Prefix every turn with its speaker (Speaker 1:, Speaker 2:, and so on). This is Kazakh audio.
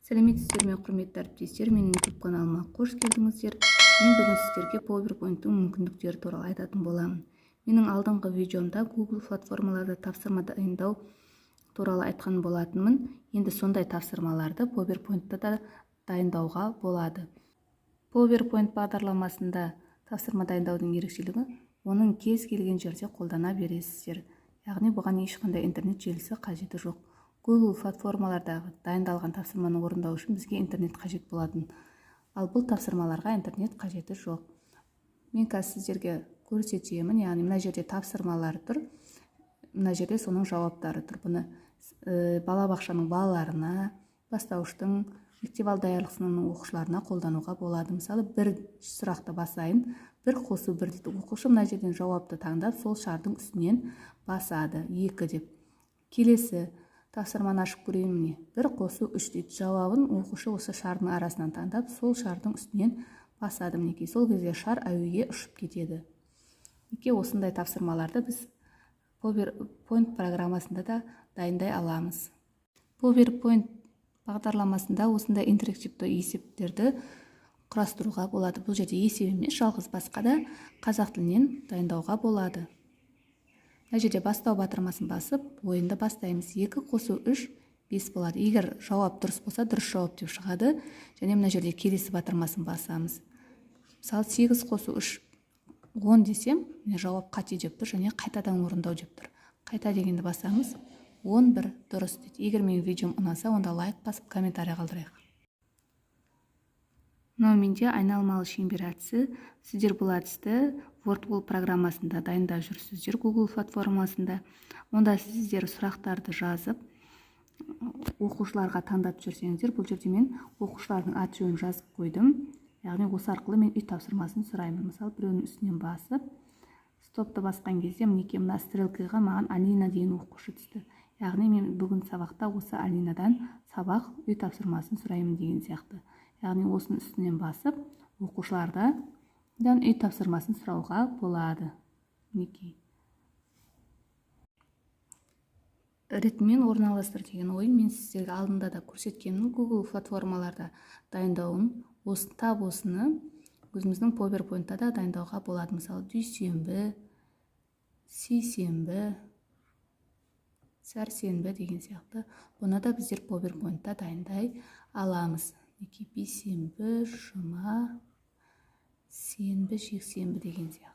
Speaker 1: Сәлеметсіздер ме, құрметті әріптестер, менің YouTube каналыма қош келдіңіздер. Мен бүгін сіздерге PowerPoint-ың мүмкіндіктері туралы айтатын боламын. Менің алдыңғы видеомда Google платформаларда тапсырма дайындау туралы айтқан болатынмын. Енді сондай тапсырмаларды PowerPoint-та да дайындауға болады. PowerPoint бағдарламасында тапсырма дайындаудың ерекшелігі, оның кез келген жерде қолдана бересіздер. Яғни бұған ешқандай интернет желісі қажеті жоқ. Google платформалардағы дайындалған тапсырманы орындау үшін бізге интернет қажет болатын. Ал бұл тапсырмаларға интернет қажеті жоқ. Мен қазір сіздерге көрсетемін, яғни мына жерде тапсырмалар тұр, мына жерде соның жауаптары тұр. Бұны балабақшаның балаларына, бастауыштың, мектеп даярлық сыныбының оқушыларына қолдануға болады. Мысалы, бір сұрақты басайын, бір қосу бір дейді. Оқушы мына жерден жауапты таңдап, сол шардың үстінен басады, 2 деп. Келесі тапсырманы ашып көрейін міне. Бір қосу 3 дейді. Жауабын оқушы осы шардың арасынан таңдап, сол шардың үстінен басады. Мінекей, сол кезде шар әуеге ұшып кетеді. Мінекей, осындай тапсырмаларды біз PowerPoint программасында да дайындай аламыз. PowerPoint бағдарламасында осындай интерактивті есептерді құрастыруға болады. Бұл жерде есеп емес, жалғыз басқа да қазақ тілінен дайындауға болады. Мына жерде бастау батырмасын басып, ойынды бастаймыз. 2 қосу 3, 5 болады. Егер жауап дұрыс болса, дұрыс жауап деп шығады. Және мына жерде келесі батырмасын басамыз. Мысалы, 8 қосу 3, 10 десем, жауап қате деп тұр, және қайтадан орындау деп тұр. Қайта дегенді басамыз, 11 дұрыс дейді. Егер менің видеом ұнаса, онда лайк басып, комментарий қалдырайық. Мынау менде айналмалы шеңбер әдісі. Сіздер бұл әдісті WordWall программасында дайындап жүрсіздер, Google платформасында. Онда сіздер сұрақтарды жазып, оқушыларға таңдап жүрсеңіздер, бұл жерде мен оқушылардың аты жөнін жазып қойдым. Яғни осы арқылы мен үй тапсырмасын сұраймын. Мысалы, біреуінің үстінен басып, стопты басқан кезде мінекей мына стрелкаға маған Алина деген оқушы түсті. Яғни мен бүгін сабақта осы Алинадан сабақ үй тапсырмасын сұраймын деген сияқты. Яғни осының үстінен басып, оқушылардан үй тапсырмасын сұрауға болады. Мінекей. Ретімен орналастыр деген ойын мен сіздерге алдында да көрсеткенмін. Google платформаларда дайындауын, тап осыны өзіміздің PowerPoint-та да дайындауға болады. Мысалы, дүйсенбі, сейсенбі, сәрсенбі деген сияқты. Бұны да біздер PowerPoint-та дайындай аламыз. Бейсенбі, жұма, сенбі, жексенбі деген сияқты.